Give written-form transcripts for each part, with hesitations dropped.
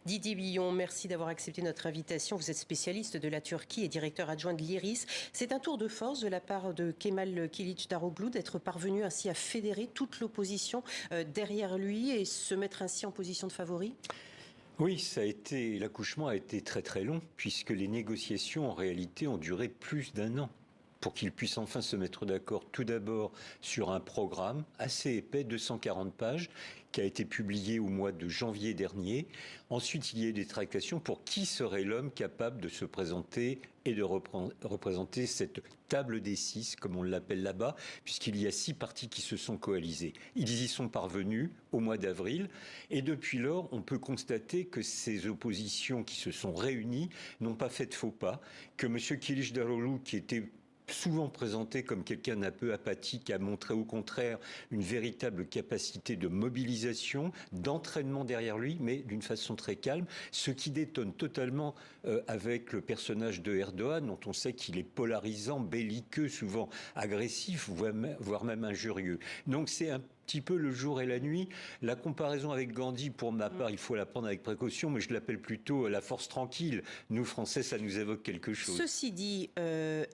Didier Billon, merci d'avoir accepté notre invitation. Vous êtes spécialiste de la Turquie et directeur adjoint de l'IRIS. C'est un tour de force de la part de Kemal Kılıçdaroğlu d'être parvenu ainsi à fédérer toute l'opposition derrière lui et se mettre ainsi en position de favori? Oui, l'accouchement a été très très long, puisque les négociations en réalité ont duré plus d'un an pour qu'ils puissent enfin se mettre d'accord tout d'abord sur un programme assez épais, 240 pages, qui a été publié au mois de janvier dernier. Ensuite, il y a eu des tractations pour qui serait l'homme capable de se présenter et de représenter cette table des 6, comme on l'appelle là-bas, puisqu'il y a 6 partis qui se sont coalisés. Ils y sont parvenus au mois d'avril, et depuis lors, on peut constater que ces oppositions qui se sont réunies n'ont pas fait de faux pas, que M. Kılıçdaroğlu, qui était souvent présenté comme quelqu'un d'un peu apathique, a montré au contraire une véritable capacité de mobilisation, d'entraînement derrière lui, mais d'une façon très calme, ce qui détonne totalement avec le personnage de Erdogan, dont on sait qu'il est polarisant, belliqueux, souvent agressif, voire même injurieux. Donc c'est un petit peu le jour et la nuit. La comparaison avec Gandhi, pour ma part, il faut la prendre avec précaution, mais je l'appelle plutôt la force tranquille. Nous, Français, ça nous évoque quelque chose. Ceci dit,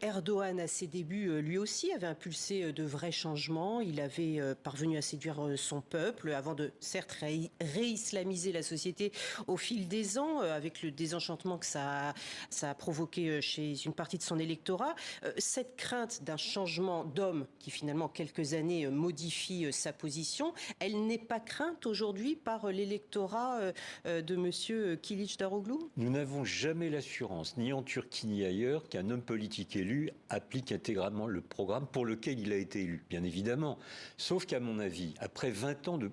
Erdogan, à ses débuts, lui aussi avait impulsé de vrais changements. Il avait parvenu à séduire son peuple avant de, certes, réislamiser la société au fil des ans, avec le désenchantement que ça a provoqué chez une partie de son électorat. Cette crainte d'un changement d'homme qui, finalement, en quelques années, modifie sa position, elle n'est pas crainte aujourd'hui par l'électorat de M. Kılıçdaroğlu? Nous n'avons jamais l'assurance, ni en Turquie ni ailleurs, qu'un homme politique élu applique intégralement le programme pour lequel il a été élu, bien évidemment. Sauf qu'à mon avis, après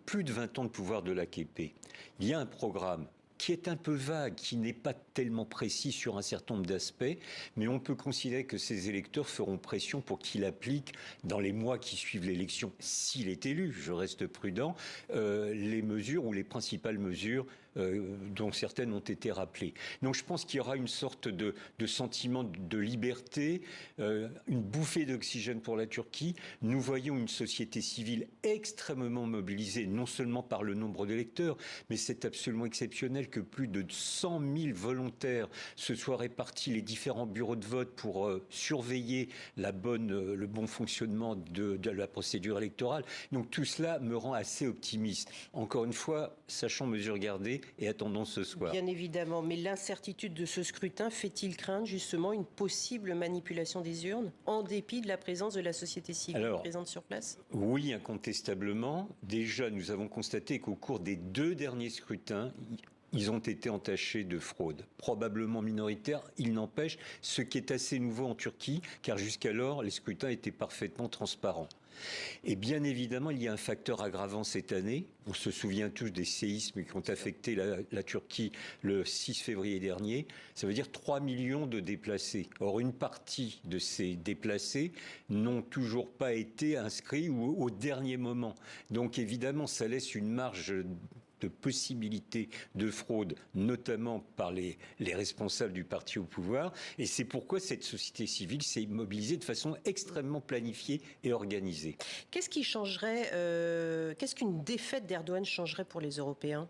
plus de 20 ans de pouvoir de l'AKP, il y a un programme qui est un peu vague, qui n'est pas tellement précis sur un certain nombre d'aspects, mais on peut considérer que ces électeurs feront pression pour qu'il applique, dans les mois qui suivent l'élection, s'il est élu, je reste prudent, les mesures ou les principales mesures dont certaines ont été rappelées. Donc je pense qu'il y aura une sorte de sentiment de liberté, une bouffée d'oxygène pour la Turquie. Nous voyons une société civile extrêmement mobilisée, non seulement par le nombre d'électeurs, mais c'est absolument exceptionnel que plus de 100 000 volontaires se soient répartis les différents bureaux de vote pour surveiller le bon fonctionnement de la procédure électorale. Donc tout cela me rend assez optimiste. Encore une fois, sachons mesure garder et attendons ce soir. Bien évidemment, mais l'incertitude de ce scrutin fait-il craindre justement une possible manipulation des urnes en dépit de la présence de la société civile présente sur place? Oui, incontestablement. Déjà, nous avons constaté qu'au cours des 2 derniers scrutins, ils ont été entachés de fraude, probablement minoritaire, il n'empêche, ce qui est assez nouveau en Turquie, car jusqu'alors, les scrutins étaient parfaitement transparents. Et bien évidemment, il y a un facteur aggravant cette année. On se souvient tous des séismes qui ont affecté la Turquie le 6 février dernier. Ça veut dire 3 millions de déplacés. Or, une partie de ces déplacés n'ont toujours pas été inscrits ou au dernier moment. Donc évidemment, ça laisse une marge de possibilités de fraude, notamment par les responsables du parti au pouvoir. Et c'est pourquoi cette société civile s'est mobilisée de façon extrêmement planifiée et organisée. Qu'est-ce qui changerait, qu'est-ce qu'une défaite d'Erdogan changerait pour les Européens ?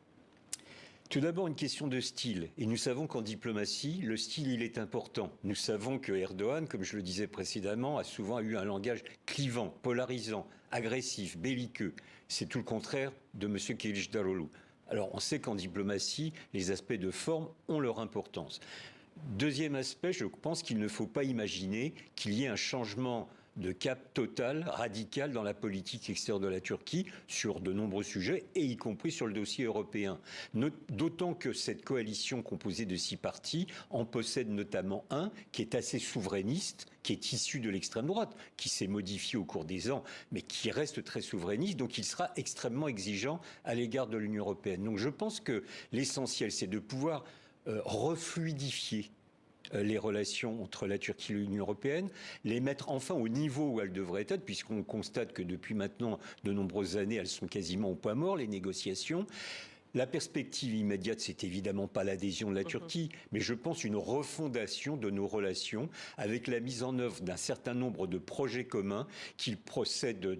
Tout d'abord, une question de style. Et nous savons qu'en diplomatie, le style, il est important. Nous savons que Erdogan, comme je le disais précédemment, a souvent eu un langage clivant, polarisant, agressif, belliqueux. C'est tout le contraire de M. Kılıçdaroğlu. Alors, on sait qu'en diplomatie, les aspects de forme ont leur importance. Deuxième aspect, je pense qu'il ne faut pas imaginer qu'il y ait un changement de cap total, radical dans la politique extérieure de la Turquie sur de nombreux sujets, et y compris sur le dossier européen. D'autant que cette coalition composée de 6 partis en possède notamment un qui est assez souverainiste, qui est issu de l'extrême droite, qui s'est modifié au cours des ans, mais qui reste très souverainiste, donc il sera extrêmement exigeant à l'égard de l'Union européenne. Donc je pense que l'essentiel, c'est de pouvoir refluidifier les relations entre la Turquie et l'Union européenne, les mettre enfin au niveau où elles devraient être, puisqu'on constate que depuis maintenant de nombreuses années, elles sont quasiment au point mort, les négociations. La perspective immédiate, c'est évidemment pas l'adhésion de la Turquie, mais je pense une refondation de nos relations avec la mise en œuvre d'un certain nombre de projets communs qui procèdent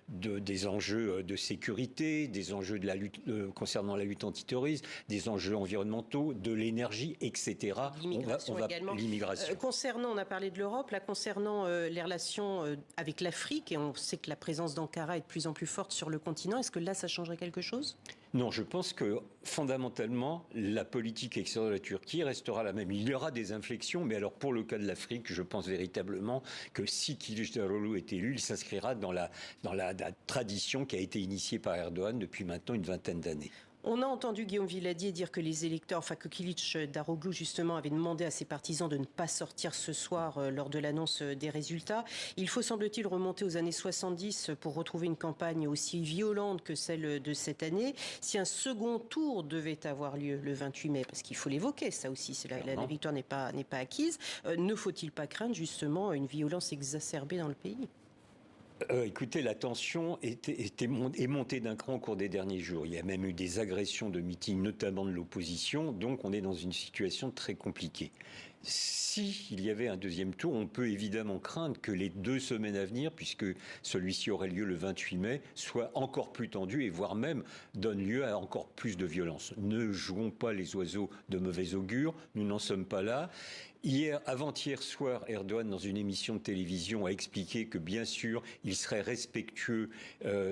des enjeux de sécurité, des enjeux de la lutte, concernant la lutte antiterroriste, des enjeux environnementaux, de l'énergie, etc. L'immigration. Concernant, on a parlé de l'Europe, là concernant les relations avec l'Afrique, et on sait que la présence d'Ankara est de plus en plus forte sur le continent, est-ce que là ça changerait quelque chose ? Non, je pense que fondamentalement, la politique extérieure de la Turquie restera la même. Il y aura des inflexions, mais alors pour le cas de l'Afrique, je pense véritablement que si Kılıçdaroğlu est élu, il s'inscrira dans la tradition qui a été initiée par Erdogan depuis maintenant une vingtaine d'années. On a entendu Guillaume Villadier dire que les électeurs, que Kılıçdaroğlu justement avait demandé à ses partisans de ne pas sortir ce soir lors de l'annonce des résultats. Il faut, semble-t-il, remonter aux années 70 pour retrouver une campagne aussi violente que celle de cette année. Si un second tour devait avoir lieu le 28 mai, parce qu'il faut l'évoquer, ça aussi, la victoire n'est pas acquise, ne faut-il pas craindre justement une violence exacerbée dans le pays ? Écoutez, la tension est montée d'un cran au cours des derniers jours. Il y a même eu des agressions de meetings, notamment de l'opposition. Donc on est dans une situation très compliquée. S'il y avait un deuxième tour, on peut évidemment craindre que les 2 semaines à venir, puisque celui-ci aurait lieu le 28 mai, soient encore plus tendues et voire même donnent lieu à encore plus de violence. Ne jouons pas les oiseaux de mauvais augure, nous n'en sommes pas là. Avant-hier soir, Erdogan, dans une émission de télévision, a expliqué que, bien sûr, il serait respectueux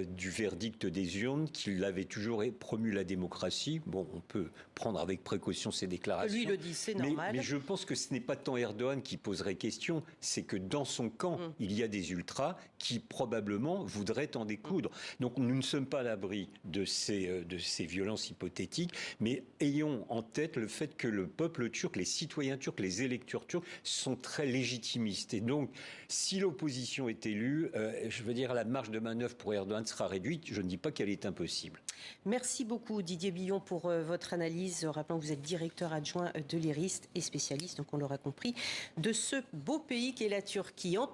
du verdict des urnes, qu'il avait toujours promu la démocratie. Bon, on peut prendre avec précaution ces déclarations. Lui le dit, c'est normal. Mais je pense que ce n'est pas tant Erdogan qui poserait question, c'est que dans son camp, il y a des ultras qui probablement voudraient en découdre. Donc nous ne sommes pas à l'abri de ces violences hypothétiques, mais ayons en tête le fait que le peuple turc, les citoyens turcs, les électeurs turcs sont très légitimistes. Et donc, si l'opposition est élue, je veux dire, la marge de manœuvre pour Erdogan sera réduite. Je ne dis pas qu'elle est impossible. Merci beaucoup Didier Billon pour votre analyse. Rappelons que vous êtes directeur adjoint de l'IRIST et spécialiste, donc on l'aura compris, de ce beau pays qu'est la Turquie.